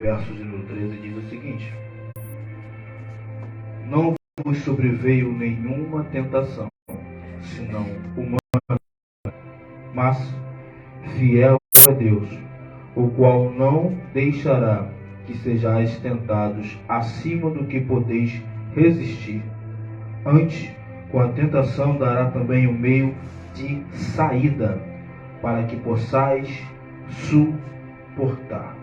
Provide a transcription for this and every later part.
verso de número 13 diz o seguinte: não vos sobreveio nenhuma tentação, senão humana, mas fiel é Deus, o qual não deixará que sejais tentados acima do que podeis resistir. Antes, com a tentação dará também o meio de saída, para que possais suportar.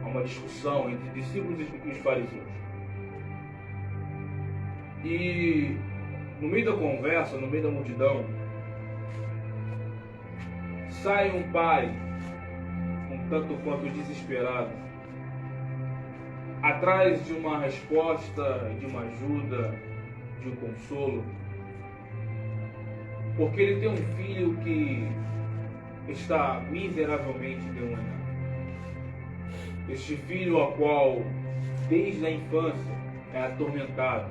Há uma discussão entre discípulos e os fariseus. E no meio da conversa, no meio da multidão, sai um pai, um tanto quanto desesperado, atrás de uma resposta, de uma ajuda, de um consolo, porque ele tem um filho que está miseravelmente endemoniado. Este filho ao qual, desde a infância, é atormentado.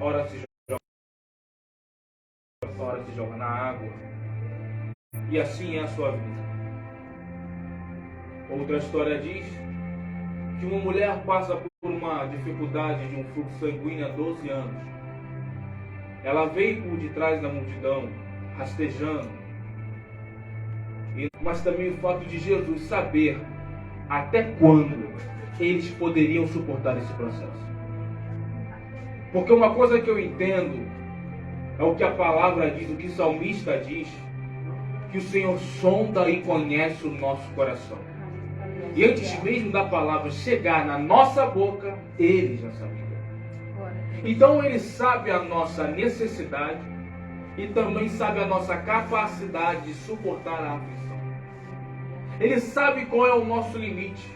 Ora se joga na água. E assim é a sua vida. Outra história diz que uma mulher passa por uma dificuldade de um fluxo sanguíneo há 12 anos. Ela veio por detrás da multidão, rastejando. Mas também o fato de Jesus saber até quando eles poderiam suportar esse processo. Porque uma coisa que eu entendo é o que a palavra diz, o que o salmista diz, que o Senhor sonda e conhece o nosso coração. E antes mesmo da palavra chegar na nossa boca, Ele já sabia. Então Ele sabe a nossa necessidade e também sabe a nossa capacidade de suportar a aflição. Ele sabe qual é o nosso limite.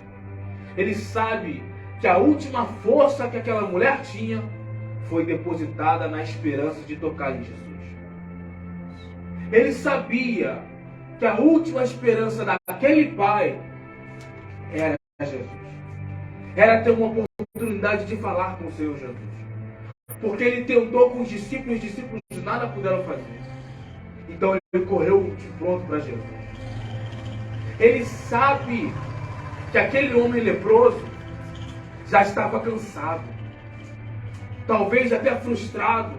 Ele sabe que a última força que aquela mulher tinha foi depositada na esperança de tocar em Jesus. Ele sabia que a última esperança daquele pai era Jesus. Era ter uma oportunidade de falar com o Senhor Jesus. Porque ele tentou com os discípulos nada puderam fazer. Então ele correu de pronto para Jesus. Ele sabe que aquele homem leproso já estava cansado. Talvez até frustrado.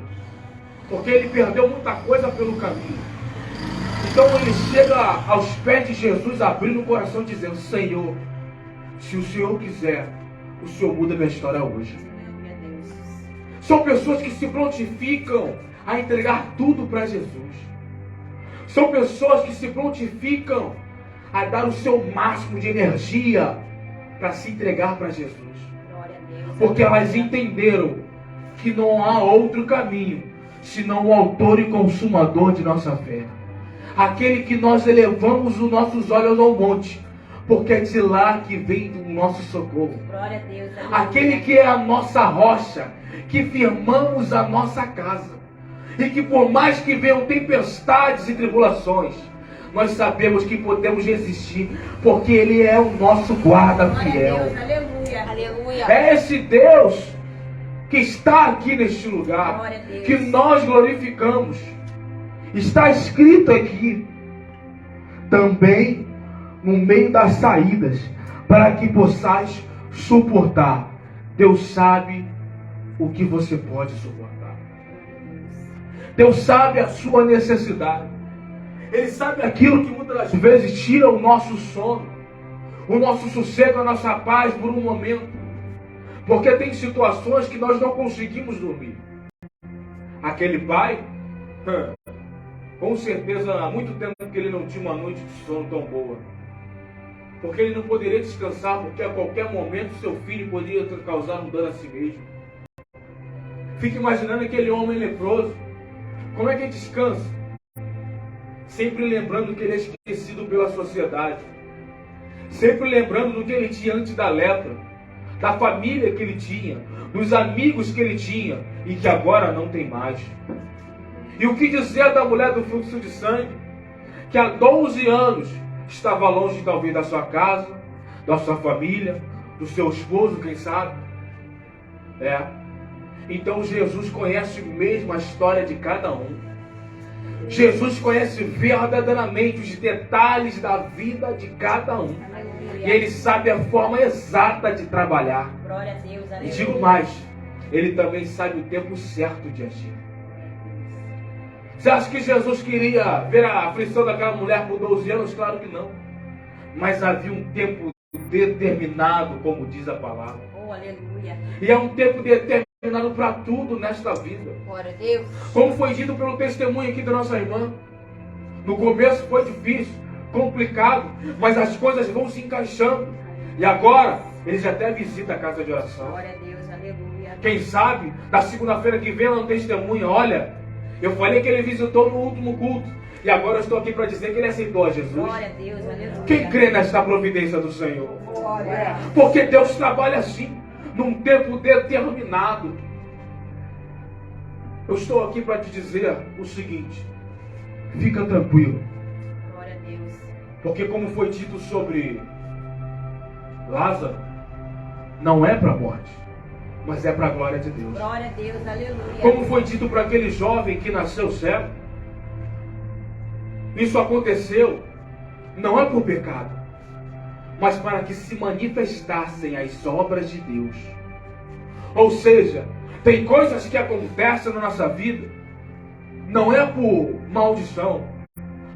Porque ele perdeu muita coisa pelo caminho. Então ele chega aos pés de Jesus, abrindo o coração, dizendo: Senhor, se o Senhor quiser, o Senhor muda minha história hoje. São pessoas que se prontificam a entregar tudo para Jesus. São pessoas que se prontificam a dar o seu máximo de energia para se entregar para Jesus. Porque elas entenderam que não há outro caminho senão o autor e consumador de nossa fé. Aquele que nós elevamos os nossos olhos ao monte, porque é de lá que vem o nosso socorro. Glória a Deus. Aquele que é a nossa rocha, que firmamos a nossa casa. E que por mais que venham tempestades e tribulações, nós sabemos que podemos resistir, porque Ele é o nosso guarda fiel. Deus, aleluia, aleluia. É esse Deus que está aqui neste lugar, que nós glorificamos. Está escrito aqui, também no meio das saídas, para que possais suportar. Deus sabe o que você pode suportar. Deus sabe a sua necessidade. Ele sabe aquilo que muitas vezes tira o nosso sono, o nosso sossego, a nossa paz por um momento. Porque tem situações que nós não conseguimos dormir. Aquele pai, com certeza há muito tempo que ele não tinha uma noite de sono tão boa. Porque ele não poderia descansar, porque a qualquer momento seu filho poderia causar um dano a si mesmo. Fique imaginando aquele homem leproso. Como é que ele descansa? Sempre lembrando que ele é esquecido pela sociedade. Sempre lembrando do que ele tinha antes da lepra. Da família que ele tinha. Dos amigos que ele tinha. E que agora não tem mais. E o que dizer da mulher do fluxo de sangue? Que há 12 anos estava longe talvez da sua casa, da sua família, do seu esposo, quem sabe. Então Jesus conhece mesmo a história de cada um. Jesus conhece verdadeiramente os detalhes da vida de cada um. E Ele sabe a forma exata de trabalhar. Glória a Deus, E digo mais, Ele também sabe o tempo certo de agir. Você acha que Jesus queria ver a aflição daquela mulher por 12 anos? Claro que não. Mas havia um tempo determinado, como diz a palavra. Oh, aleluia. E é um tempo determinado para tudo nesta vida. Glória a Deus. Como foi dito pelo testemunho aqui da nossa irmã. No começo foi difícil, complicado, mas as coisas vão se encaixando. E agora, ele já até visita a casa de oração. Glória a Deus, aleluia. Quem sabe, na segunda-feira que vem, ela não testemunha. Olha, eu falei que ele visitou no último culto. E agora eu estou aqui para dizer que ele aceitou a Jesus. Glória a Deus, aleluia. Quem crê nesta providência do Senhor? Glória. Porque Deus trabalha assim, num tempo determinado. Eu estou aqui para te dizer o seguinte: fica tranquilo. Glória a Deus. Porque como foi dito sobre Lázaro, não é para a morte, mas é para a glória de Deus. Glória a Deus, aleluia. Como foi dito para aquele jovem que nasceu cego, isso aconteceu não é por pecado, mas para que se manifestassem as obras de Deus. Ou seja, tem coisas que acontecem na nossa vida, não é por maldição,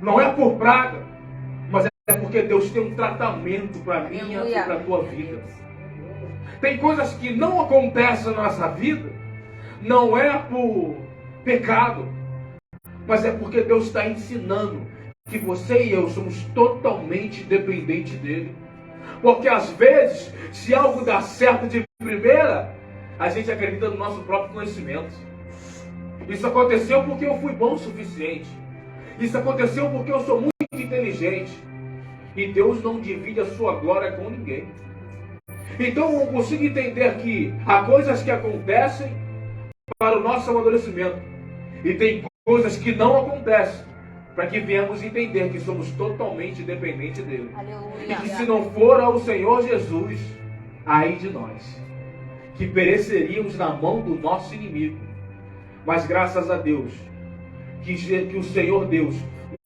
não é por praga, mas é porque Deus tem um tratamento para mim e para a tua vida. Tem coisas que não acontecem na nossa vida, não é por pecado, mas é porque Deus está ensinando que você e eu somos totalmente dependentes dele. Porque às vezes, se algo dá certo de primeira, a gente acredita no nosso próprio conhecimento. Isso aconteceu porque eu fui bom o suficiente. Isso aconteceu porque eu sou muito inteligente. E Deus não divide a sua glória com ninguém. Então eu consigo entender que há coisas que acontecem para o nosso amadurecimento. E tem coisas que não acontecem para que venhamos entender que somos totalmente dependentes dele. Aleluia. E que se não for ao Senhor Jesus, ai de nós, que pereceríamos na mão do nosso inimigo. Mas graças a Deus, que o Senhor Deus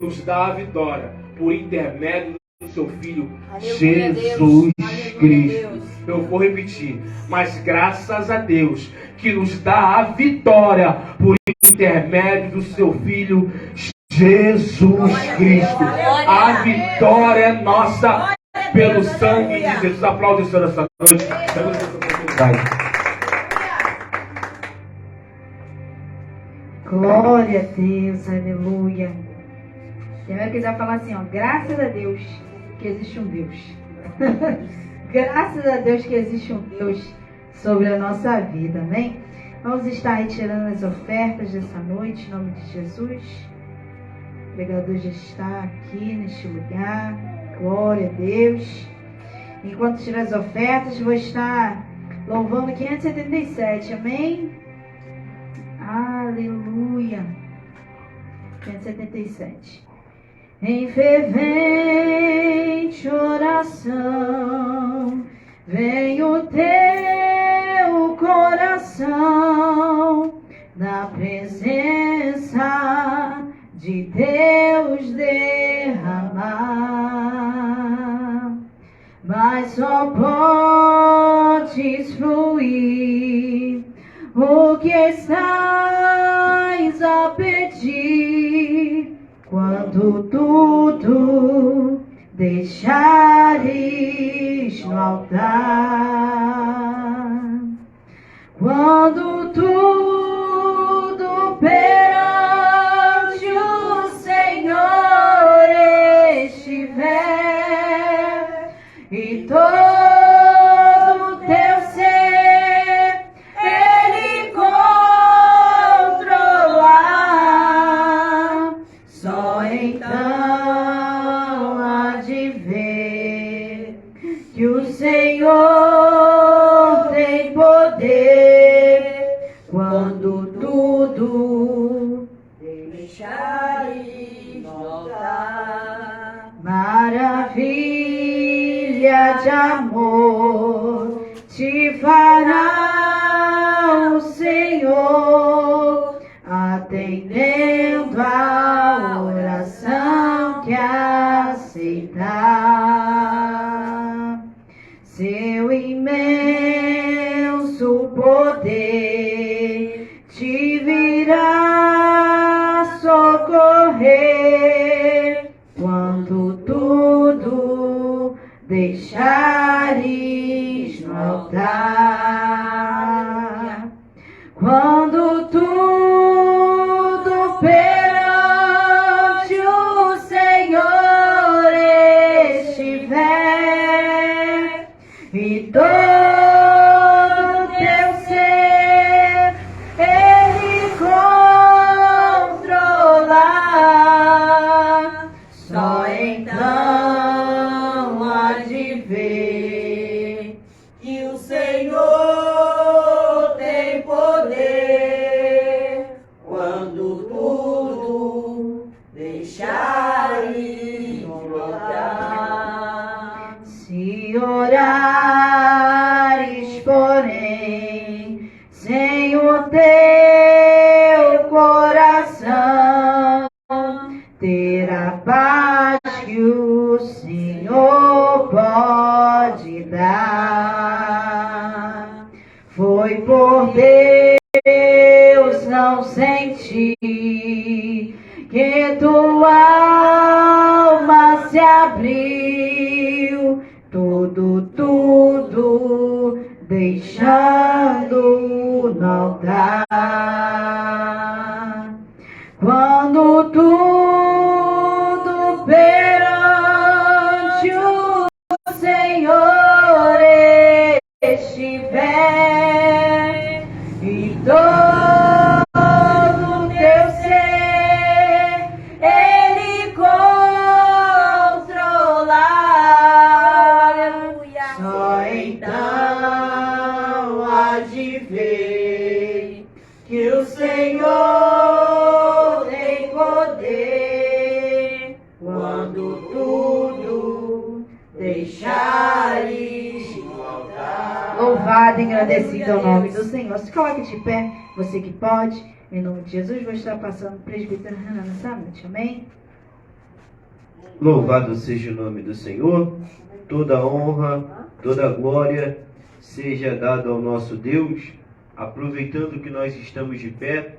nos dá a vitória por intermédio do seu Filho, Aleluia, Jesus Deus. Cristo. Deus. Eu vou repetir, mas graças a Deus que nos dá a vitória por intermédio do seu Filho, Jesus Cristo. A vitória é nossa pelo sangue de Jesus. Aplaude o Senhor essa noite. Glória a Deus, aleluia. Primeiro quiser falar assim, ó, graças a Deus que existe um Deus. Graças a Deus que existe um Deus sobre a nossa vida, amém? Vamos estar retirando as ofertas dessa noite, em nome de Jesus. O pregador já está aqui neste lugar. Glória a Deus. Enquanto tirar as ofertas, vou estar louvando 577, amém? Aleluia. 577. Em fervente oração, vem o teu coração na presença de Deus derramar, mas só podes fluir o que estás a pedir quando tudo deixares no altar, quando tudo perante o Senhor estiver e todo teu ser Ele controlar, só então há de ver que o Senhor tem poder quando tudo deixares voltar. Maravilha de amor te fará o Senhor, atendendo ao teu imenso poder te virá socorrer quando tudo deixares no altar. Quando tudo perante o Senhor estiver e todo teu ser Ele controlar, só então há de ver que o Senhor tem poder quando tudo deixares no altar. Se orares, porém, sem o teu coração, terá paz que o Senhor pode dar. Foi por Deus não sentir que tua alma se abriu, tudo deixando no altar. Quando tudo perante o Senhor estiver e todo teu ser Ele controlar, só então há de ver que o Senhor tem poder quando tudo deixares no altar. Louvado e agradecido ao nome do Senhor. Se coloque de pé, você que pode. Em nome de Jesus, vou estar passando o presbítero Renan nessa noite. Amém? Louvado seja o nome do Senhor. Toda honra, toda glória seja dada ao nosso Deus. Aproveitando que nós estamos de pé,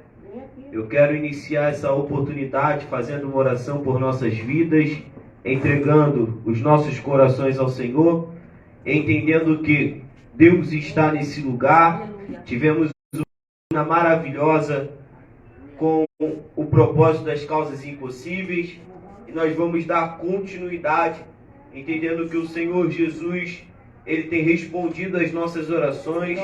eu quero iniciar essa oportunidade fazendo uma oração por nossas vidas, entregando os nossos corações ao Senhor, entendendo que Deus está nesse lugar. Tivemos uma maravilhosa com o propósito das causas impossíveis, e nós vamos dar continuidade, entendendo que o Senhor Jesus, Ele tem respondido às nossas orações,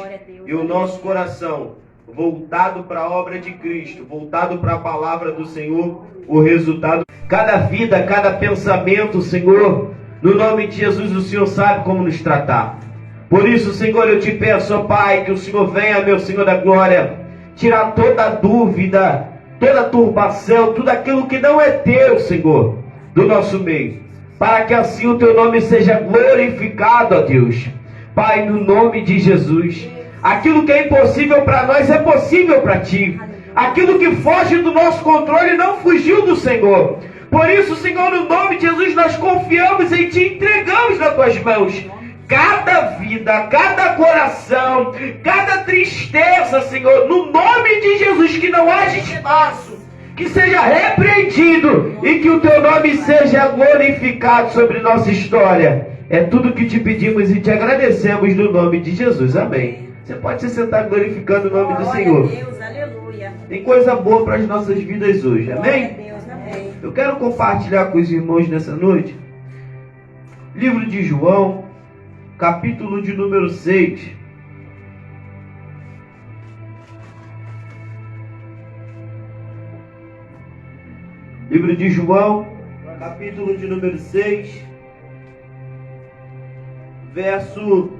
e o nosso coração voltado para a obra de Cristo, voltado para a palavra do Senhor, o resultado, cada vida, cada pensamento, Senhor, no nome de Jesus, o Senhor sabe como nos tratar. Por isso, Senhor, eu te peço, ó Pai, que o Senhor venha, meu Senhor da glória, tirar toda dúvida, toda turbação, tudo aquilo que não é teu, Senhor, do nosso meio, para que assim o teu nome seja glorificado, ó Deus. Pai, no nome de Jesus, aquilo que é impossível para nós é possível para ti. Aquilo que foge do nosso controle não fugiu do Senhor. Por isso, Senhor, no nome de Jesus, nós confiamos em ti, entregamos nas tuas mãos cada vida, cada coração, cada tristeza, Senhor, no nome de Jesus, que não haja espaço, que seja repreendido e que o teu nome seja glorificado sobre nossa história. É tudo que te pedimos e te agradecemos no nome de Jesus. Amém. Você pode se sentar glorificando o nome do Senhor. Glória a Deus, aleluia. Tem coisa boa para as nossas vidas hoje. Amém? Glória a Deus, amém. Eu quero compartilhar com os irmãos nessa noite livro de João, capítulo de número 6. Livro de João, capítulo de número 6, verso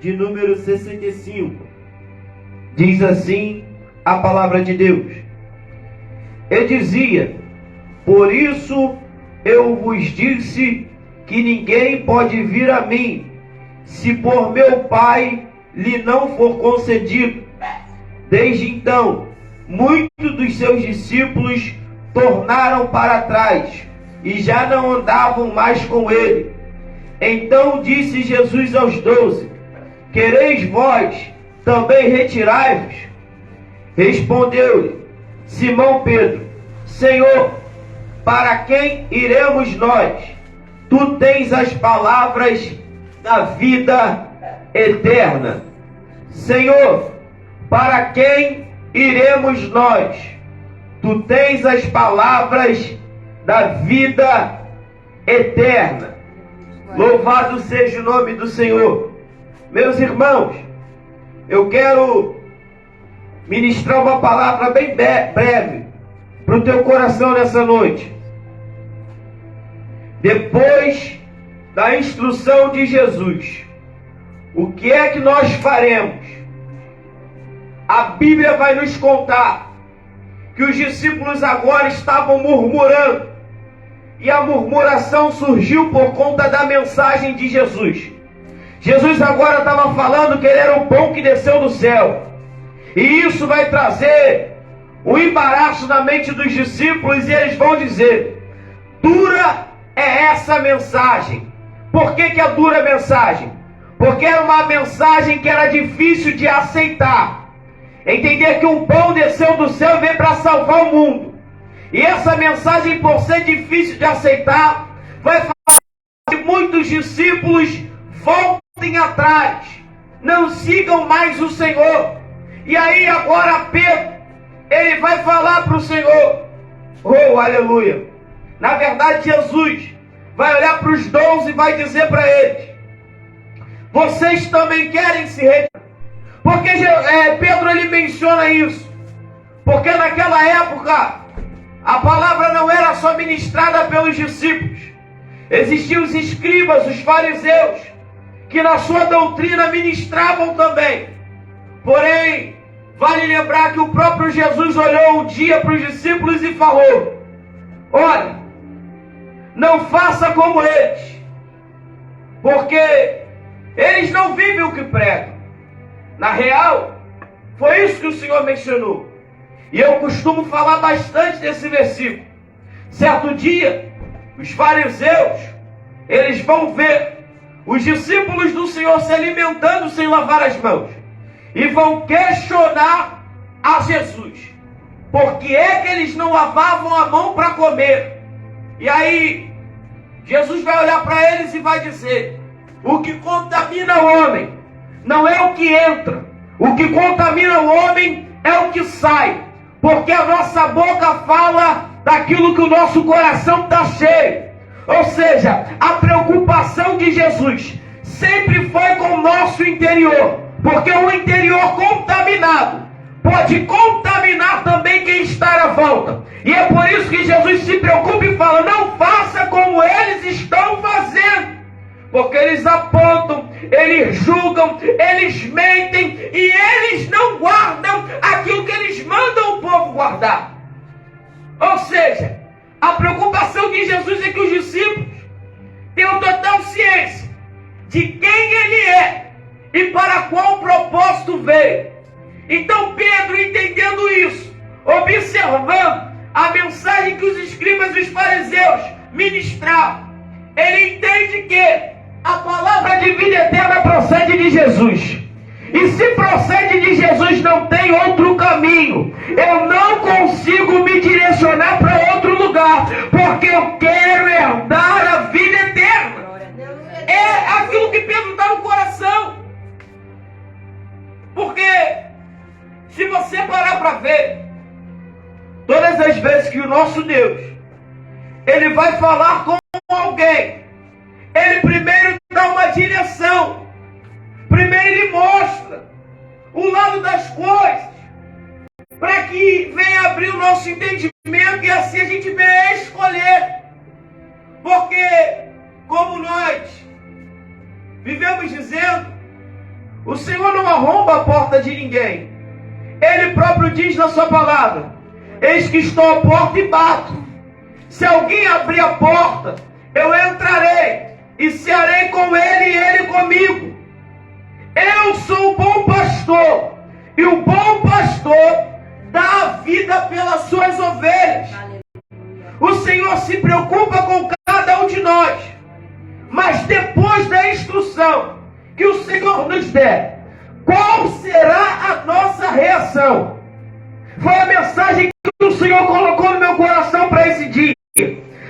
de número 65. Diz assim a palavra de Deus. Ele dizia: por isso eu vos disse que ninguém pode vir a mim, se por meu Pai lhe não for concedido. Desde então, muitos dos seus discípulos tornaram para trás e já não andavam mais com ele. Então disse Jesus aos 12: quereis vós também retirai-vos? Respondeu-lhe Simão Pedro: Senhor, para quem iremos nós? Tu tens as palavras da vida eterna. Senhor, para quem iremos nós? Tu tens as palavras da vida eterna. Louvado seja o nome do Senhor. Meus irmãos, eu quero ministrar uma palavra bem breve para o teu coração nessa noite. Depois da instrução de Jesus, o que é que nós faremos? A Bíblia vai nos contar que os discípulos agora estavam murmurando. E a murmuração surgiu por conta da mensagem de Jesus. Jesus agora estava falando que ele era o pão que desceu do céu. E isso vai trazer um embaraço na mente dos discípulos e eles vão dizer: dura é essa mensagem. Por que é dura a mensagem? Porque era uma mensagem que era difícil de aceitar. Entender que um pão desceu do céu e veio para salvar o mundo. E essa mensagem, por ser difícil de aceitar, vai fazer que muitos discípulos voltem atrás, não sigam mais o Senhor. E aí agora Pedro, ele vai falar para o Senhor: oh, aleluia. Na verdade, Jesus vai olhar para os 12 e vai dizer para eles: vocês também querem se retirar? Porque Pedro ele menciona isso, porque naquela época a palavra não era só ministrada pelos discípulos. Existiam os escribas, os fariseus, que na sua doutrina ministravam também. Porém, vale lembrar que o próprio Jesus olhou um dia para os discípulos e falou: olha, não faça como eles, porque eles não vivem o que pregam. Na real, foi isso que o Senhor mencionou. E eu costumo falar bastante desse versículo. Certo dia, os fariseus, eles vão ver os discípulos do Senhor se alimentando sem lavar as mãos. E vão questionar a Jesus: por que é que eles não lavavam a mão para comer? E aí, Jesus vai olhar para eles e vai dizer: o que contamina o homem não é o que entra. O que contamina o homem é o que sai. Porque a nossa boca fala daquilo que o nosso coração está cheio. Ou seja, a preocupação de Jesus sempre foi com o nosso interior. Porque o interior contaminado pode contaminar também quem está à volta. E é por isso que Jesus se preocupa e fala: não faça como eles estão fazendo. Porque eles apontam, eles julgam, eles mentem e eles não guardam aquilo que eles mandam o povo guardar. Ou seja, a preocupação de Jesus é que os discípulos tenham total ciência de quem ele é e para qual propósito veio. Então Pedro, entendendo isso, observando a mensagem que os escribas e os fariseus ministravam, ele entende que a palavra de vida eterna procede de Jesus. E se procede de Jesus, não tem outro caminho. Eu não consigo me direcionar para outro lugar, porque eu quero herdar a vida eterna. É aquilo que Pedro está no coração. Porque se você parar para ver, todas as vezes que o nosso Deus ele vai falar com alguém, ele primeiro dá uma direção. Primeiro ele mostra o lado das coisas, para que venha abrir o nosso entendimento e assim a gente venha escolher. Porque, como nós vivemos dizendo, o Senhor não arromba a porta de ninguém. Ele próprio diz na sua palavra: eis que estou à porta e bato. Se alguém abrir a porta, eu entrarei e cearei com ele e ele comigo. Eu sou o bom pastor, e o bom pastor dá a vida pelas suas ovelhas. O Senhor se preocupa com cada um de nós. Mas depois da instrução que o Senhor nos der, qual será a nossa reação? Foi a mensagem que o Senhor colocou no meu coração para esse dia.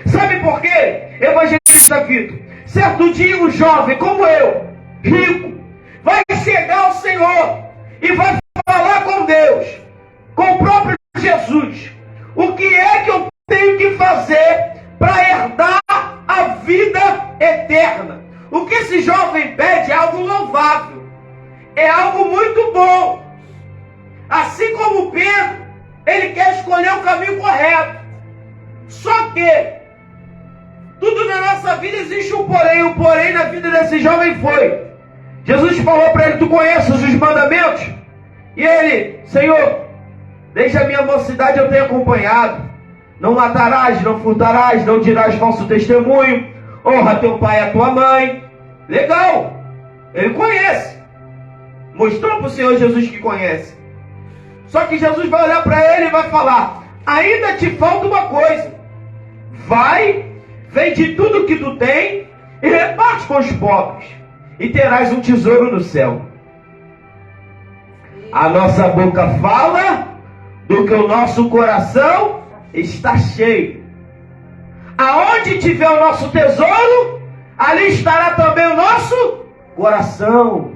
Sabe por quê? Evangelista Vitor, certo dia um jovem como eu, rico, vai chegar ao Senhor e vai falar com Deus, com o próprio Jesus. O que é que eu tenho que fazer para herdar a vida eterna? O que esse jovem pede é algo louvável, é algo muito bom. Assim como Pedro, ele quer escolher o caminho correto. Só que tudo na nossa vida existe um porém. O porém na vida desse jovem foi: Jesus falou para ele: tu conheces os mandamentos? E ele: Senhor, desde a minha mocidade eu tenho acompanhado. Não matarás, não furtarás, não dirás falso testemunho, honra teu pai e a tua mãe. Legal, ele conhece. Mostrou para o Senhor Jesus que conhece. Só que Jesus vai olhar para ele e vai falar: ainda te falta uma coisa. Vai, vende tudo que tu tem e reparte com os pobres, e terás um tesouro no céu. A nossa boca fala do que o nosso coração está cheio. Aonde tiver o nosso tesouro, ali estará também o nosso coração.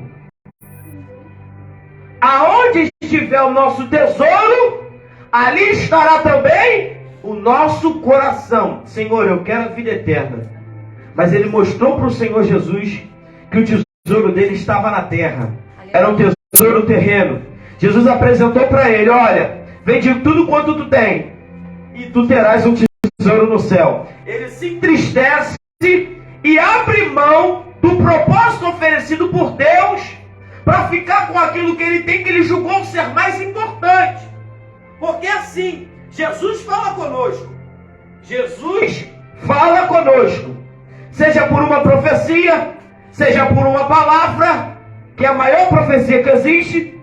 Aonde estiver o nosso tesouro, ali estará também o nosso coração. Senhor, eu quero a vida eterna. Mas ele mostrou para o Senhor Jesus que o tesouro dele estava na terra. Era um tesouro terreno. Jesus apresentou para ele: olha, vende tudo quanto tu tem e tu terás um tesouro no céu. Ele se entristece e abre mão do propósito oferecido por Deus para ficar com aquilo que ele tem, que ele julgou ser mais importante. Porque assim, Jesus fala conosco. Jesus fala conosco. Seja por uma profecia, seja por uma palavra, que é a maior profecia que existe,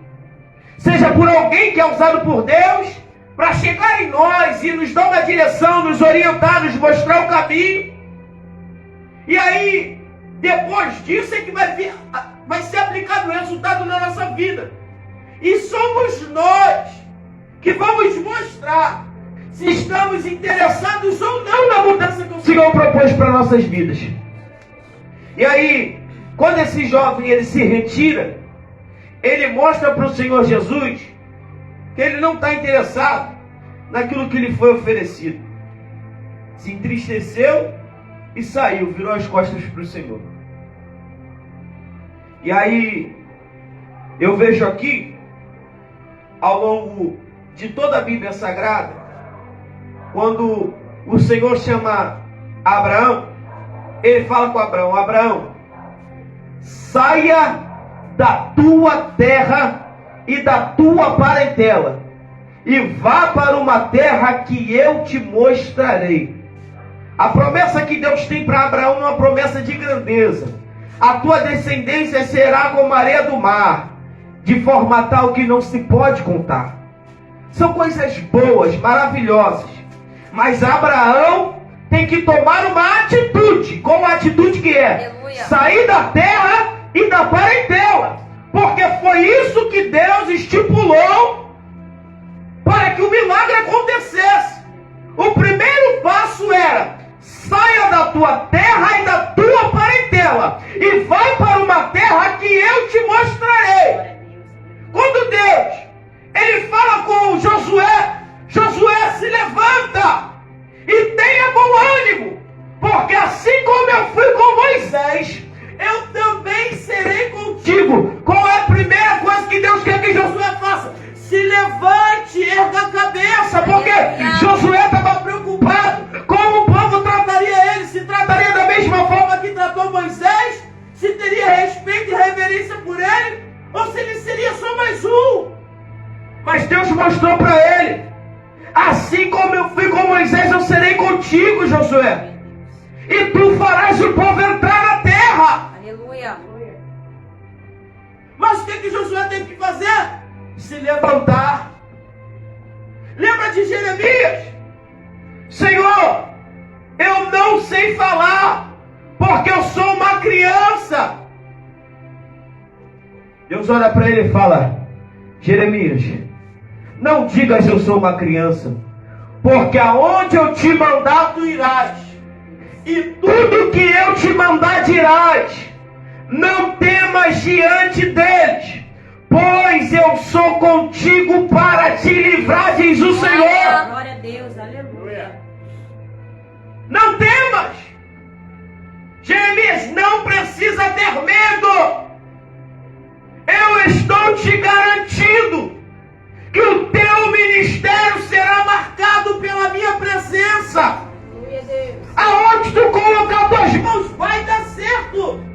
seja por alguém que é usado por Deus para chegar em nós e nos dar uma direção, nos orientar, nos mostrar o caminho. E aí, depois disso é que vai ser aplicado o resultado na nossa vida. E somos nós que vamos mostrar se estamos interessados ou não na mudança que o Senhor propôs para nossas vidas. E aí, quando esse jovem ele se retira, ele mostra para o Senhor Jesus que ele não está interessado naquilo que lhe foi oferecido. Se entristeceu e saiu, virou as costas para o Senhor. E aí, eu vejo aqui, ao longo de toda a Bíblia Sagrada, quando o Senhor chama Abraão, ele fala com Abraão: Abraão, saia da tua terra e da tua parentela e vá para uma terra que eu te mostrarei. A promessa que Deus tem para Abraão é uma promessa de grandeza. A tua descendência será como a areia do mar, de forma tal que não se pode contar. São coisas boas, maravilhosas. Mas Abraão tem que tomar uma atitude. Qual a atitude que é? Aleluia. Sair da terra e da parentela. Porque foi isso que Deus estipulou para que o milagre acontecesse. O primeiro passo era: saia da tua terra e da tua parentela e vai para uma terra que eu te mostrarei. Quando Deus ele fala com Josué: Josué, se levanta e tenha bom ânimo, porque assim como eu fui com Moisés, eu também serei contigo. Qual é a primeira coisa que Deus quer que Josué faça? Se levante, erga a cabeça, porque Josué estava preocupado como o povo trataria ele. Se trataria da mesma forma que tratou Moisés? Se teria respeito e reverência por ele? Ou se ele seria só mais um? Mas Deus mostrou para ele: assim como eu fui com Moisés, eu serei contigo, Josué. E tu farás o povo entrar na terra. Aleluia. Mas o que Josué teve que fazer? Se levantar. Lembra de Jeremias? Senhor, eu não sei falar, porque eu sou uma criança. Deus olha para ele e fala: Jeremias, não digas eu sou uma criança, porque aonde eu te mandar tu irás, e tudo que eu te mandar dirás. Não temas diante deles, pois eu sou contigo para te livrar, diz o Senhor. Glória a Deus, aleluia. Não temas. Jeremias, não precisa ter medo. Eu estou te garantindo que o teu ministério será marcado pela minha presença. Aleluia, Deus. Aonde tu colocar tuas mãos vai dar certo.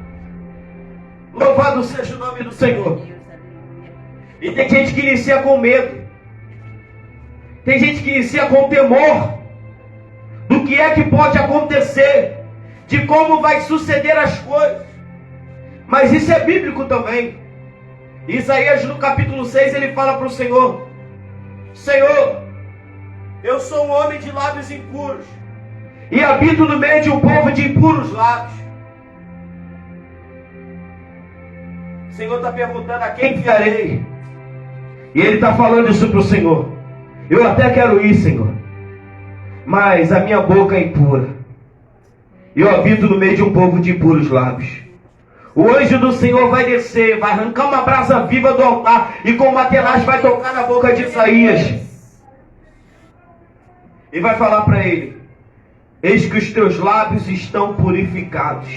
Louvado seja o nome do Senhor. Deus, aleluia. E tem gente que inicia com medo. Tem gente que inicia com temor do que é que pode acontecer, de como vai suceder as coisas. Mas isso é bíblico também. Isaías no capítulo 6 ele fala para o Senhor: Senhor, eu sou um homem de lábios impuros e habito no meio de um povo de impuros lábios. O Senhor está perguntando: a quem enviarei? E ele está falando isso para o Senhor. Eu até quero ir, Senhor, mas a minha boca é impura. Eu habito no meio de um povo de impuros lábios. O anjo do Senhor vai descer, vai arrancar uma brasa viva do altar e com uma tenaz vai tocar na boca de Isaías. E vai falar para ele: eis que os teus lábios estão purificados.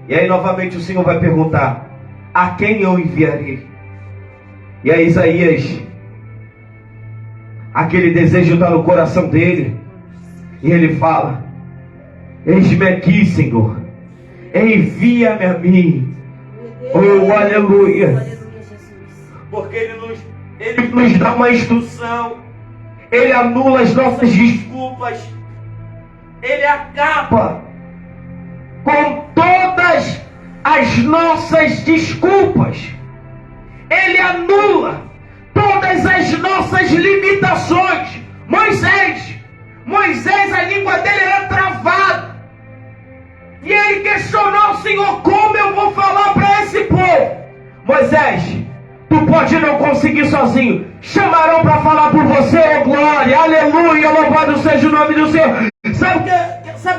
E aí novamente o Senhor vai perguntar: a quem eu enviarei? E aí Isaías, aquele desejo está no coração dele, e ele fala: eis-me aqui, Senhor, envia-me a mim. Oh, aleluia. Aleluia, Jesus. Porque ele nos dá uma instrução, ele anula as nossas desculpas, ele acaba com todas as nossas desculpas, ele anula todas as nossas limitações. Moisés, a língua dele era travada, e ele questionou o Senhor: como eu vou falar para esse povo? Moisés, tu pode não conseguir sozinho, chamarão para falar por você, oh glória, aleluia, louvado seja o nome do Senhor. Sabe o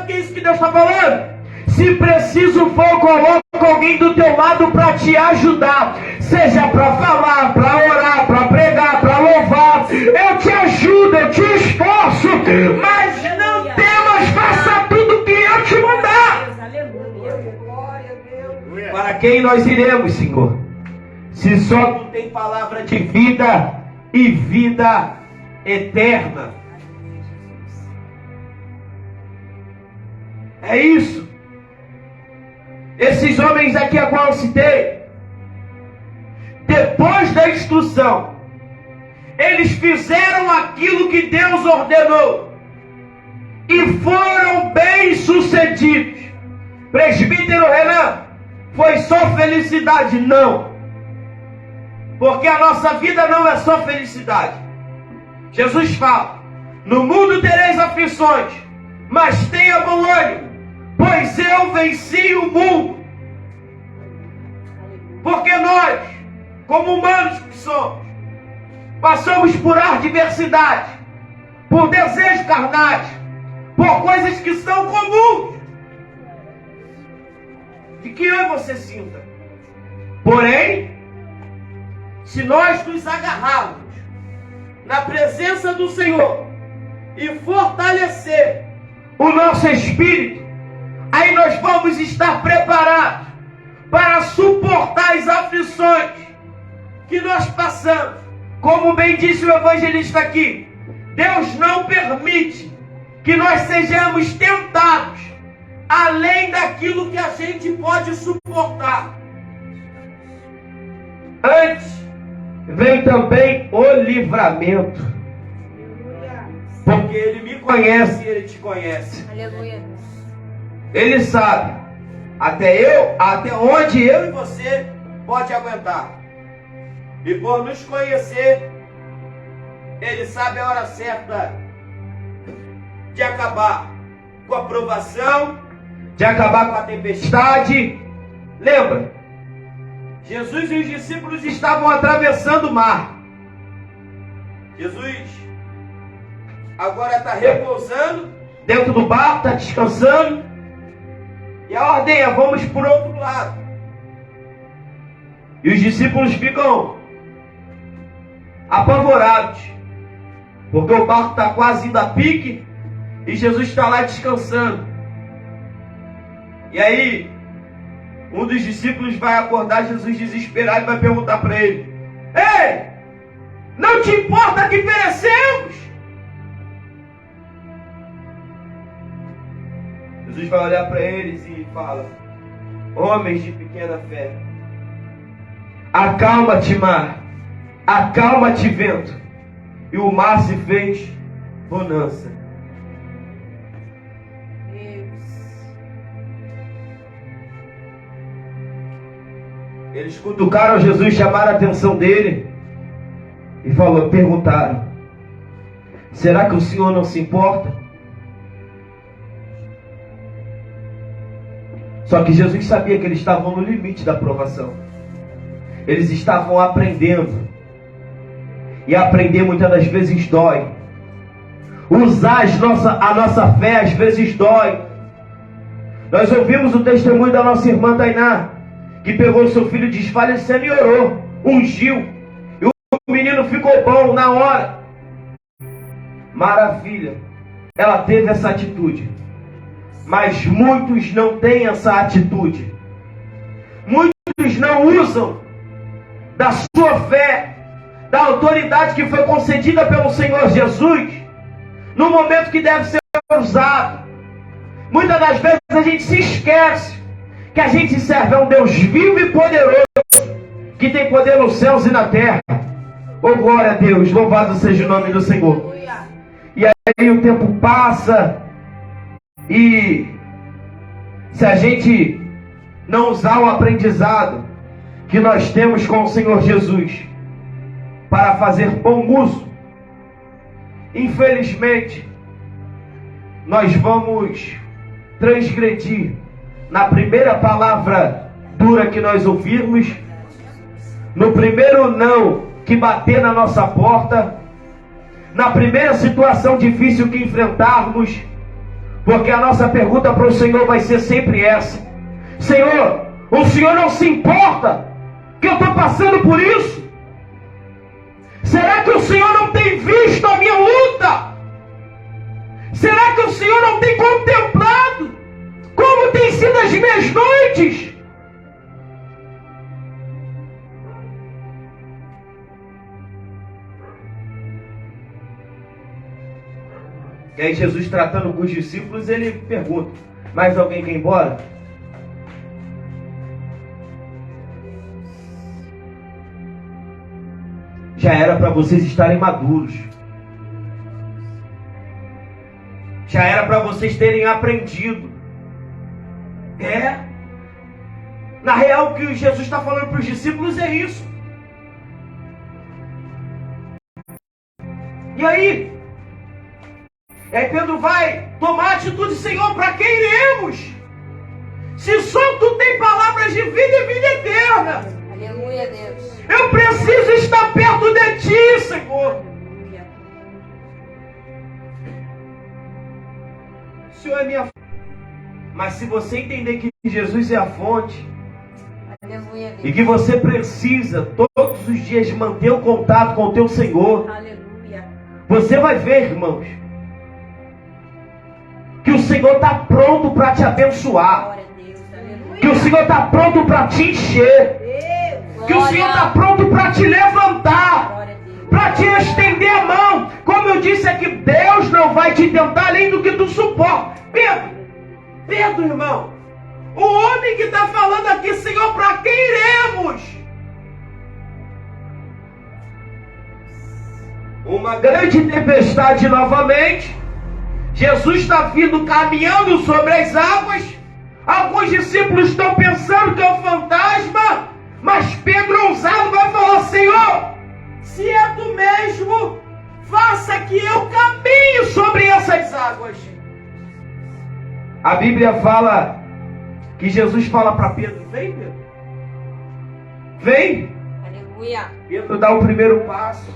que é isso que Deus está falando? Se preciso for, coloca alguém do teu lado para te ajudar, seja para falar, para orar, para pregar, para louvar. Eu te ajudo, eu te esforço, mas não temas, faça tudo que eu te mandar. Deus, aleluia. Glória a Deus. Para quem nós iremos, Senhor? Se só tu tem palavra de vida e vida eterna. É isso. Esses homens aqui a qual eu citei, depois da instrução, eles fizeram aquilo que Deus ordenou e foram bem-sucedidos. Presbítero Renan, foi só felicidade? Não. Porque a nossa vida não é só felicidade. Jesus fala: no mundo tereis aflições, mas tenha bom ânimo, pois eu venci o mundo. Porque nós, como humanos que somos, passamos por adversidade, por desejos carnais, por coisas que são comuns, de que eu e você sinta. Porém, se nós nos agarrarmos na presença do Senhor e fortalecer o nosso espírito, aí nós vamos estar preparados para suportar as aflições que nós passamos. Como bem disse o evangelista aqui, Deus não permite que nós sejamos tentados além daquilo que a gente pode suportar. Antes vem também o livramento, porque Ele me conhece e Ele te conhece. Aleluia. Ele sabe até onde eu e você pode aguentar. E por nos conhecer, Ele sabe a hora certa de acabar com a provação, de acabar com a tempestade. Lembra? Jesus e os discípulos estavam atravessando o mar. Jesus agora está repousando dentro do barco, está descansando. E a ordem é: vamos por outro lado. E os discípulos ficam apavorados, porque o barco está quase indo a pique e Jesus está lá descansando. E aí, um dos discípulos vai acordar Jesus desesperado e vai perguntar para ele: ei, não te importa que perecemos? Jesus vai olhar para eles e fala: homens de pequena fé, acalma-te, mar, acalma-te, vento. E o mar se fez bonança. Eles cutucaram Jesus, chamaram a atenção dele e perguntaram: será que o Senhor não se importa? Só que Jesus sabia que eles estavam no limite da provação. Eles estavam aprendendo. E aprender muitas das vezes dói. Usar a nossa fé às vezes dói. Nós ouvimos o testemunho da nossa irmã Tainá, que pegou seu filho desfalecendo e orou, ungiu, e o menino ficou bom na hora. Maravilha. Ela teve essa atitude. Mas muitos não têm essa atitude. Muitos não usam da sua fé, da autoridade que foi concedida pelo Senhor Jesus, no momento que deve ser usado. Muitas das vezes a gente se esquece que a gente serve a um Deus vivo e poderoso, que tem poder nos céus e na terra. Oh, glória a Deus, louvado seja o nome do Senhor. E aí o tempo passa, e se a gente não usar o aprendizado que nós temos com o Senhor Jesus para fazer bom uso, infelizmente nós vamos transgredir na primeira palavra dura que nós ouvirmos, no primeiro não que bater na nossa porta, na primeira situação difícil que enfrentarmos, porque a nossa pergunta para o Senhor vai ser sempre essa: Senhor, o Senhor não se importa que eu estou passando por isso? Será que o Senhor não tem visto a minha luta? Será que o Senhor não tem contemplado como tem sido as minhas noites? E aí Jesus, tratando com os discípulos, ele pergunta: mais alguém quer ir embora? Já era para vocês estarem maduros. Já era para vocês terem aprendido. Na real, o que Jesus está falando para os discípulos é isso. E aí Pedro vai tomar atitude: Senhor, para quem iremos? Se só tu tem palavras de vida e vida eterna. Aleluia, Deus. Eu preciso estar perto de ti, Senhor. O Senhor é minha fonte. Mas se você entender que Jesus é a fonte, Aleluia, Deus, e que você precisa todos os dias manter o contato com o teu Senhor, aleluia, você vai ver, irmãos, que o Senhor está pronto para te abençoar, glória a Deus, aleluia, que o Senhor está pronto para te encher, que o Senhor está pronto para te levantar, glória a Deus, para te estender a mão. Como eu disse aqui, Deus não vai te tentar além do que tu suporta. Pedro, irmão, o homem que está falando aqui: Senhor, para quem iremos? Uma grande tempestade novamente. Jesus está vindo caminhando sobre as águas. Alguns discípulos estão pensando que é um fantasma, mas Pedro, ousado, vai falar: Senhor, se é tu mesmo, faça que eu caminhe sobre essas águas. A Bíblia fala que Jesus fala para Pedro: vem, Pedro, vem. Aleluia. Pedro dá o primeiro passo,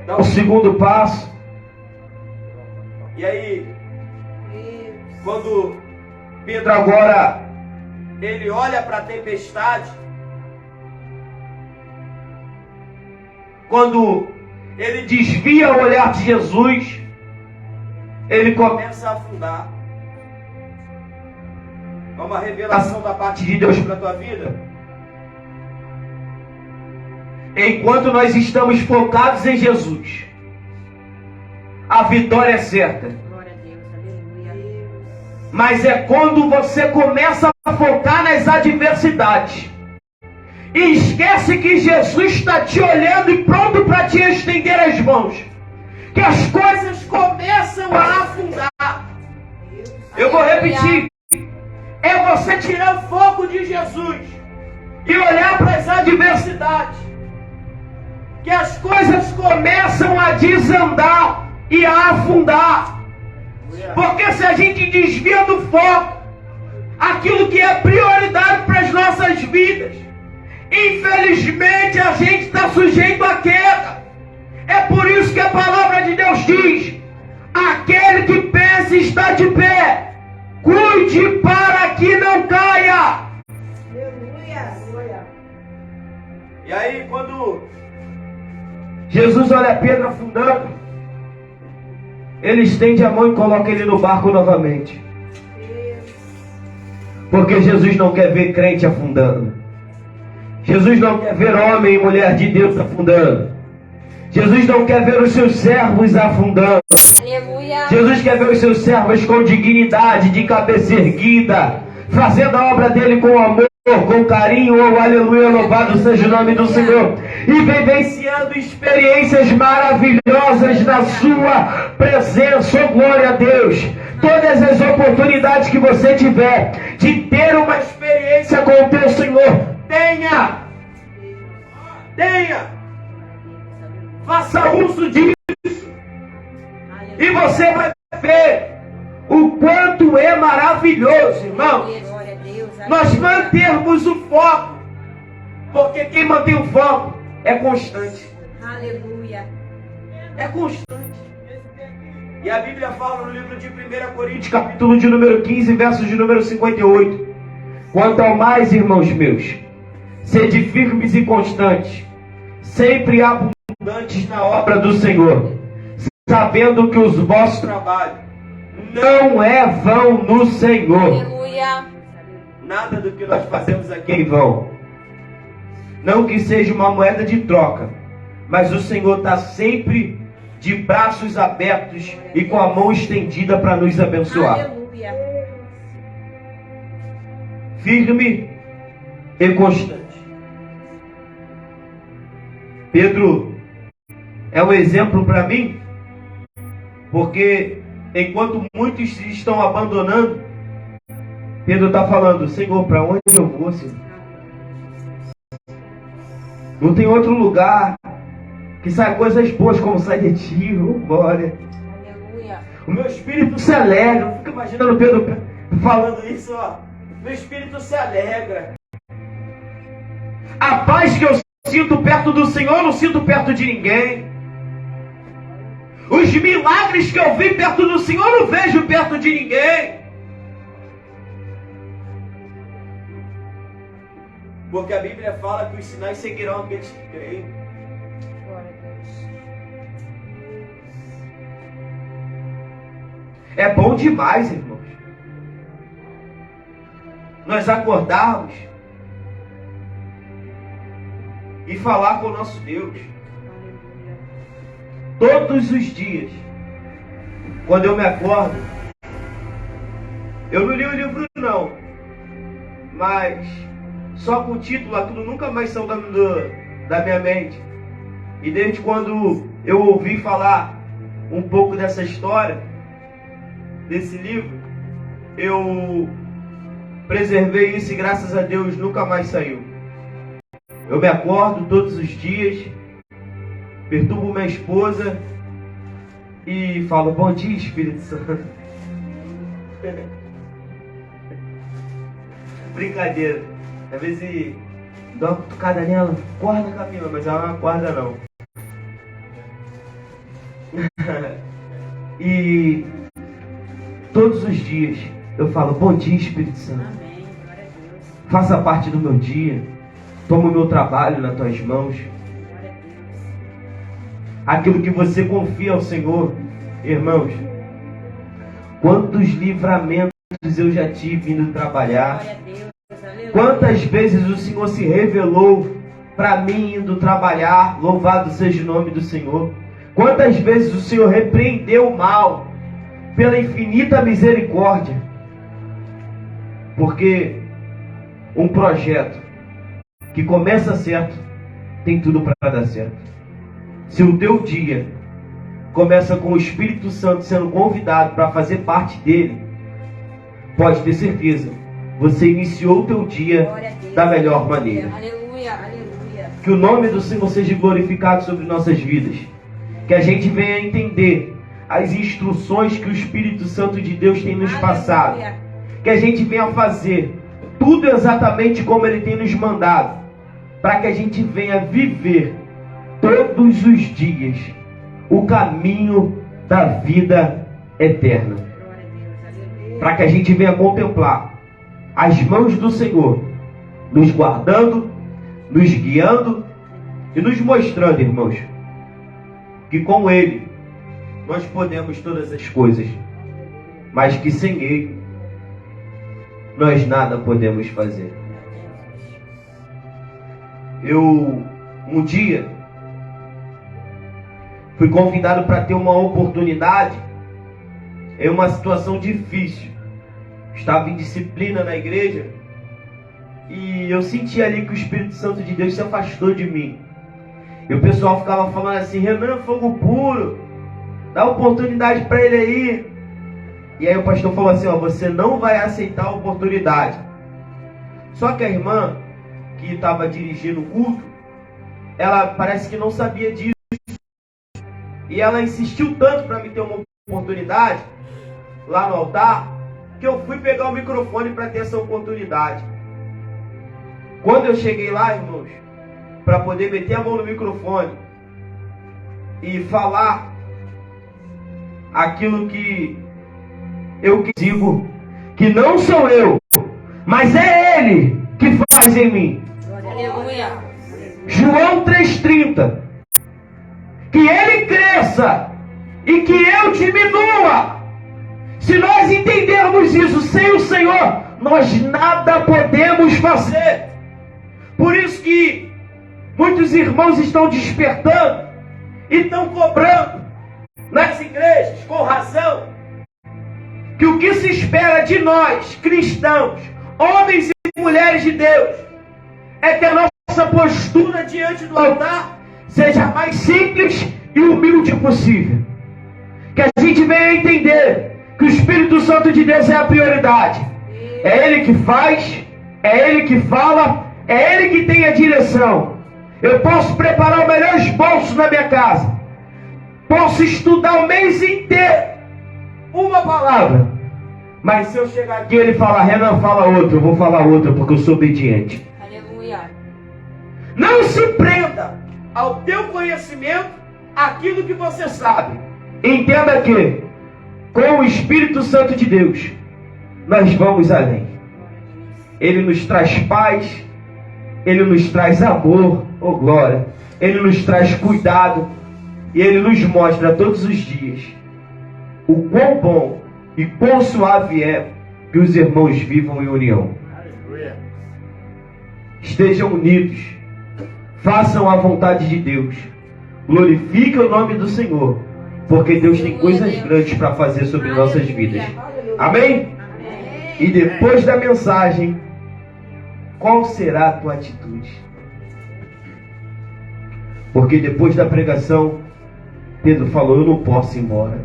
dá o segundo passo. E aí, quando Pedro agora ele olha para a tempestade, quando ele desvia o olhar de Jesus, ele começa a afundar. É uma revelação da parte de Deus para a tua vida. Enquanto nós estamos focados em Jesus, a vitória é certa. Glória a Deus. Aleluia. Mas é quando você começa a focar nas adversidades e esquece que Jesus está te olhando e pronto para te estender as mãos, que as coisas começam a afundar. Eu vou repetir. É você tirar o foco de Jesus e olhar para as adversidades, que as coisas começam a desandar e a afundar. Porque se a gente desvia do foco aquilo que é prioridade para as nossas vidas, infelizmente a gente está sujeito à queda. É por isso que a palavra de Deus diz: aquele que pensa estar de pé, cuide para que não caia. E aí, quando Jesus olha Pedro afundando, ele estende a mão e coloca ele no barco novamente. Porque Jesus não quer ver crente afundando. Jesus não quer ver homem e mulher de Deus afundando. Jesus não quer ver os seus servos afundando. Aleluia. Jesus quer ver os seus servos com dignidade, de cabeça erguida, fazendo a obra dele com amor, com carinho. Oh, aleluia, louvado seja o nome do Senhor. E vivenciando experiências maravilhosas na sua presença. Oh, glória a Deus. Todas as oportunidades que você tiver de ter uma experiência com o teu Senhor, tenha. Faça uso disso. E você vai ver o quanto é maravilhoso, irmão, Glória a Deus. nós mantermos o foco. Porque quem mantém o foco é constante. Aleluia. É constante. E a Bíblia fala no livro de 1 Coríntios, capítulo de número 15, versos de número 58. Quanto ao mais, irmãos meus, sede firmes e constantes, sempre abundantes na obra do Senhor, sabendo que os vossos trabalhos não é vão no Senhor. Aleluia. Nada do que nós fazemos aqui é em vão. Não que seja uma moeda de troca, mas o Senhor está sempre de braços abertos e com a mão estendida para nos abençoar. Aleluia. Firme e constante. Pedro é um exemplo para mim, porque enquanto muitos estão abandonando, Pedro está falando: Senhor, para onde eu vou, Senhor? Não tem outro lugar que saia coisas boas como sai de ti, oh, glória. Aleluia. O meu espírito se alegra. Eu fico imaginando Pedro falando isso, ó. Meu espírito se alegra. A paz que eu sinto perto do Senhor, eu não sinto perto de ninguém. Os milagres que eu vi perto do Senhor, eu não vejo perto de ninguém. Porque a Bíblia fala que os sinais seguirão aqueles que creem. Glória a Deus. É bom demais, irmãos, nós acordarmos e falar com o nosso Deus. Todos os dias, quando eu me acordo, eu não li o livro não, mas só com o título aquilo nunca mais saiu da minha mente. E desde quando eu ouvi falar um pouco dessa história, desse livro, eu preservei isso e graças a Deus nunca mais saiu. Eu me acordo todos os dias, perturbo minha esposa e falo: bom dia, Espírito Santo. Brincadeira. Às vezes dá uma cutucada nela, acorda, Camila, mas ela não acorda não. E todos os dias eu falo, bom dia, Espírito Santo. Amém. Glória a Deus. Faça parte do meu dia. Toma o meu trabalho nas tuas mãos. Glória a Deus. Aquilo que você confia ao Senhor, irmãos. Quantos livramentos eu já tive indo trabalhar. Glória a Deus. Aleluia. Quantas vezes o Senhor se revelou para mim indo trabalhar. Louvado seja o nome do Senhor. Quantas vezes o Senhor repreendeu o mal pela infinita misericórdia. Porque um projeto que começa certo tem tudo para dar certo. Se o teu dia começa com o Espírito Santo sendo convidado para fazer parte dele, pode ter certeza, você iniciou o teu dia Glória a Deus. da melhor maneira. Aleluia. Aleluia. Que o nome do Senhor seja glorificado sobre nossas vidas. Que a gente venha entender as instruções que o Espírito Santo de Deus tem nos passado. Aleluia. Que a gente venha fazer tudo exatamente como Ele tem nos mandado. Para que a gente venha viver todos os dias o caminho da vida eterna. Glória a Deus. Aleluia. Para que a gente venha contemplar as mãos do Senhor, nos guardando, nos guiando e nos mostrando, irmãos, que com Ele nós podemos todas as coisas, mas que sem Ele nós nada podemos fazer. Eu, um dia, fui convidado para ter uma oportunidade em uma situação difícil. Estava em disciplina na igreja e eu senti ali que o Espírito Santo de Deus se afastou de mim. E o pessoal ficava falando assim, Renan, fogo puro, dá oportunidade para ele aí. E aí o pastor falou assim, ó, você não vai aceitar a oportunidade. Só que a irmã que estava dirigindo o culto, ela parece que não sabia disso. E ela insistiu tanto para me ter uma oportunidade lá no altar, que eu fui pegar o microfone para ter essa oportunidade. Quando eu cheguei lá, irmãos, para poder meter a mão no microfone e falar aquilo que eu digo, que não sou eu, mas é Ele que faz em mim. Aleluia. João 3,30. Que Ele cresça e que eu diminua. Se nós entendermos isso, sem o Senhor, nós nada podemos fazer. Por isso que muitos irmãos estão despertando e estão cobrando nas igrejas, com razão, que o que se espera de nós, cristãos, homens e mulheres de Deus, é que a nossa postura diante do altar seja a mais simples e humilde possível. Que a gente venha entender que o Espírito Santo de Deus é a prioridade. É Ele que faz, é Ele que fala, é Ele que tem a direção. Eu posso preparar o melhor esboço na minha casa, posso estudar o mês inteiro uma palavra, mas se eu chegar aqui e ele falar, Renan, fala outra, eu vou falar outra porque eu sou obediente. Aleluia. Não se prenda ao teu conhecimento aquilo que você sabe. Entenda que com o Espírito Santo de Deus nós vamos além. Ele nos traz paz, Ele nos traz amor, oh glória, Ele nos traz cuidado e Ele nos mostra todos os dias o quão bom e quão suave é que os irmãos vivam em união. Estejam unidos, façam a vontade de Deus, glorifiquem o nome do Senhor, porque Deus tem coisas grandes para fazer sobre nossas vidas. Amém? E depois da mensagem, qual será a tua atitude? Porque depois da pregação, Pedro falou, eu não posso ir embora,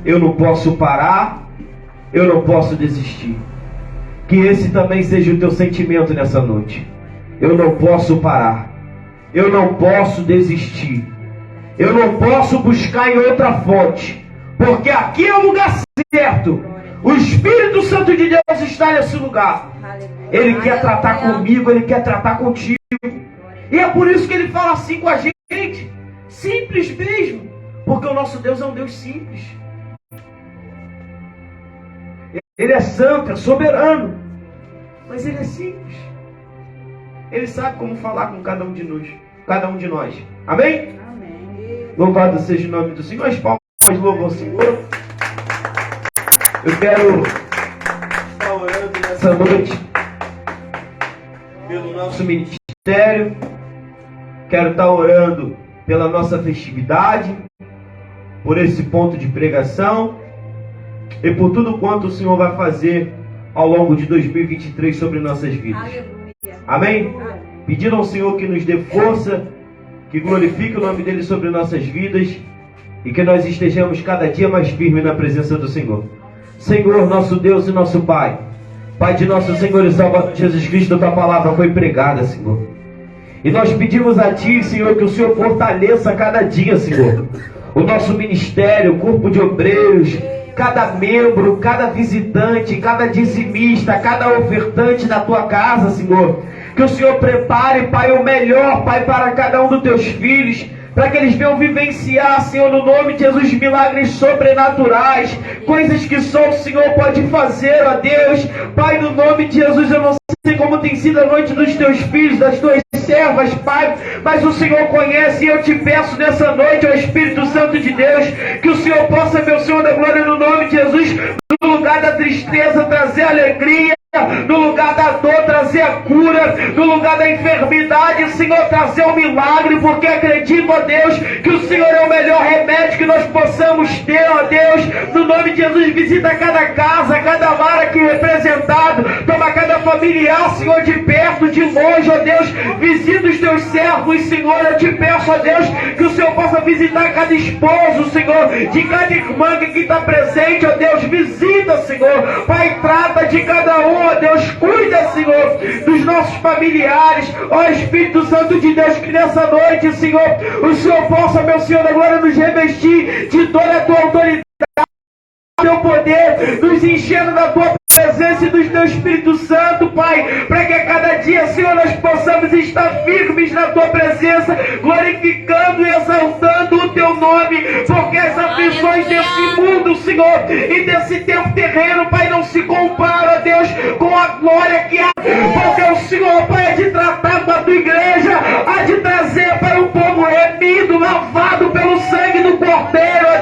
eu não posso parar, eu não posso desistir. Que esse também seja o teu sentimento nessa noite. Eu não posso parar, eu não posso desistir, eu não posso buscar em outra fonte, porque aqui é o lugar certo, O Espírito Santo de Deus está nesse lugar. Ele quer tratar comigo, Ele quer tratar contigo. E é por isso que Ele fala assim com a gente. Simples mesmo. Porque o nosso Deus é um Deus simples. Ele é santo, é soberano. Mas Ele é simples. Ele sabe como falar com cada um de nós. Amém? Amém. Louvado seja o nome do Senhor. As palmas louvam ao Senhor. Eu quero estar orando nessa noite pelo nosso ministério. Quero estar orando pela nossa festividade, por esse ponto de pregação e por tudo quanto o Senhor vai fazer ao longo de 2023 sobre nossas vidas. Aleluia. Amém? Pedindo ao Senhor que nos dê força, que glorifique o nome dEle sobre nossas vidas e que nós estejamos cada dia mais firmes na presença do Senhor. Senhor, nosso Deus e nosso Pai, Pai de nosso Senhor e Salvador Jesus Cristo, Tua palavra foi pregada, Senhor. E nós pedimos a Ti, Senhor, que o Senhor fortaleça cada dia, Senhor, o nosso ministério, o corpo de obreiros, cada membro, cada visitante, cada dizimista, cada ofertante da Tua casa, Senhor. Que o Senhor prepare, Pai, o melhor, Pai, para cada um dos Teus filhos, para que eles venham vivenciar, Senhor, no nome de Jesus, milagres sobrenaturais, coisas que só o Senhor pode fazer, ó Deus. Pai, no nome de Jesus, eu não sei como tem sido a noite dos Teus filhos, das Tuas servas, Pai, mas o Senhor conhece, e eu te peço nessa noite, ó Espírito Santo de Deus, que o Senhor possa, meu Senhor da glória, no nome de Jesus, no lugar da tristeza, trazer alegria, no lugar da dor, trazer a cura, no lugar da enfermidade, Senhor, trazer o milagre, porque acredito, ó Deus, que o Senhor é o melhor remédio que nós possamos ter, ó Deus. No nome de Jesus, visita cada casa, cada lar aqui representado, toma cada familiar, Senhor, de perto, de longe, ó Deus, visita os Teus servos, Senhor. Eu te peço, ó Deus, que o Senhor possa visitar cada esposo, Senhor, de cada irmã que aqui está presente, ó Deus, visita, Senhor, Pai, trata de cada um, ó Deus, cuida, Senhor, dos nossos familiares, ó Espírito Santo de Deus, que nessa noite, Senhor, o Senhor possa, meu Senhor, agora nos revestir de toda a Tua autoridade, Teu poder, nos enchendo da Tua presença e do Teu Espírito Santo, Pai, para que a cada dia, Senhor, nós possamos estar firmes na Tua presença, glorificando e exaltando o Teu nome, porque as aflições desse mundo, Senhor, e desse tempo terreno, Pai, não se comparam, ó Deus, com a glória que há, porque o Senhor, Pai, há de tratar com a Tua igreja, há de trazer para um povo remido, lavado pelo sangue do Cordeiro, ó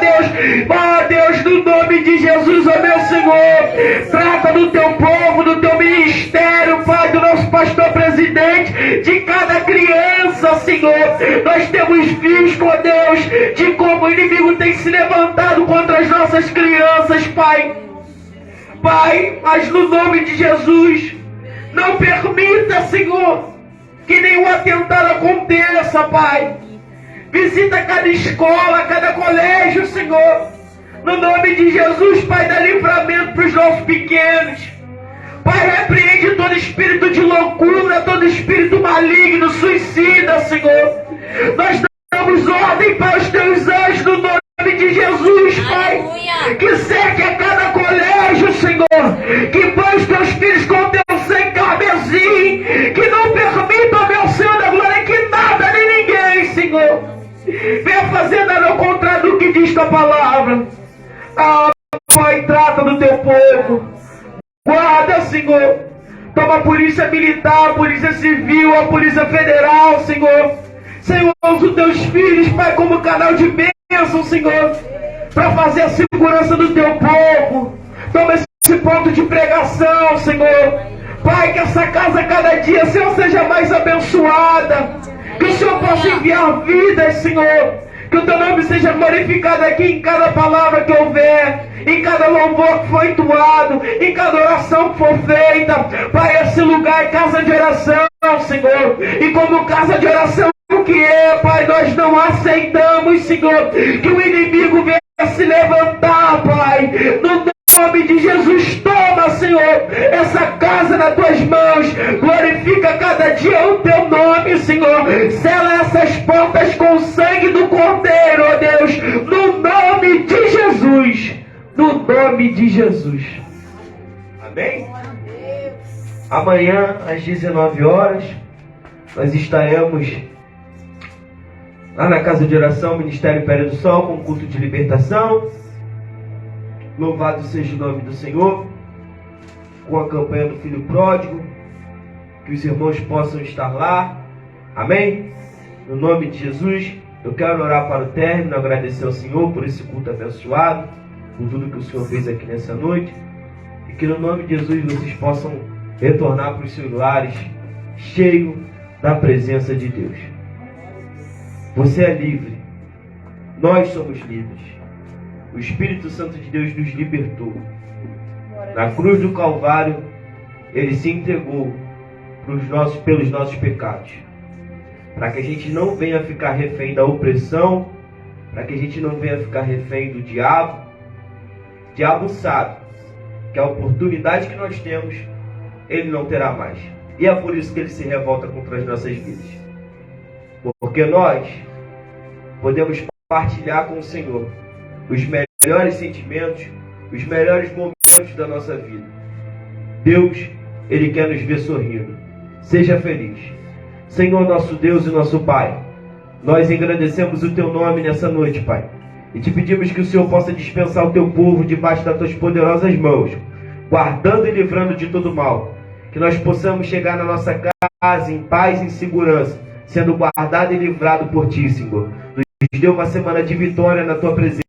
Deus, no nome de Jesus, ó meu Senhor, trata do Teu povo, do Teu ministério, Pai, do nosso pastor presidente, de cada criança, Senhor. Nós temos visto, ó Deus, de como o inimigo tem se levantado contra as nossas crianças, Pai. Pai, mas no nome de Jesus, não permita, Senhor, que nenhum atentado aconteça, Pai. Visita cada escola, cada colégio, Senhor. No nome de Jesus, Pai, dá livramento para os nossos pequenos. Pai, repreende todo espírito de loucura, todo espírito maligno, suicida, Senhor. Nós damos ordem para os Teus anjos no nome de Jesus, Pai. Aleluia. Que seque a cada colégio, Senhor. Que banhe os Teus filhos com Teu sangue carmesim. Que não permita, meu Senhor da glória, que nada nem ninguém, Senhor, venha fazer nada ao contrário do que diz Tua palavra. Ah, Pai, trata do Teu povo. Guarda, Senhor. Toma a polícia militar, a polícia civil, a polícia federal, Senhor. Senhor, usa os Teus filhos, Pai, como canal de bênção, Senhor, para fazer a segurança do Teu povo. Toma esse ponto de pregação, Senhor. Pai, que essa casa cada dia, Senhor, seja mais abençoada. Que o Senhor possa enviar vidas, Senhor. Que o Teu nome seja glorificado aqui em cada palavra que houver, em cada louvor que foi entoado, em cada oração que for feita. Pai, esse lugar é casa de oração, Senhor. E como casa de oração que é, Pai, nós não aceitamos, Senhor, que o inimigo venha se levantar, Pai. No nome de Jesus, toma, Senhor, essa casa nas Tuas mãos. Glorifica cada dia o Teu nome, Senhor. Sela essas portas com o sangue do Cordeiro, ó Deus, no nome de Jesus. no nome de Jesus. Amém? Amanhã, às 19 horas, nós estaremos lá na Casa de Oração, Ministério Pé do Sol, com culto de libertação. Louvado seja o nome do Senhor, com a campanha do Filho Pródigo, que os irmãos possam estar lá. Amém? No nome de Jesus, eu quero orar para o término, agradecer ao Senhor por esse culto abençoado, por tudo que o Senhor fez aqui nessa noite, e que no nome de Jesus vocês possam retornar para os seus lares cheio da presença de Deus. Você é livre, nós somos livres. O Espírito Santo de Deus nos libertou. Na cruz do Calvário, Ele se entregou pelos nossos pecados, para que a gente não venha ficar refém da opressão, para que a gente não venha ficar refém do diabo. O diabo sabe que a oportunidade que nós temos, ele não terá mais. E é por isso que ele se revolta contra as nossas vidas. Porque nós podemos partilhar com o Senhor os melhores sentimentos, os melhores momentos da nossa vida. Deus, Ele quer nos ver sorrindo. Seja feliz. Senhor, nosso Deus e nosso Pai, nós engrandecemos o Teu nome nessa noite, Pai. E te pedimos que o Senhor possa dispensar o Teu povo debaixo das Tuas poderosas mãos, guardando e livrando de todo mal. Que nós possamos chegar na nossa casa em paz e em segurança, sendo guardado e livrado por Ti, Senhor. Nos dê uma semana de vitória na Tua presença.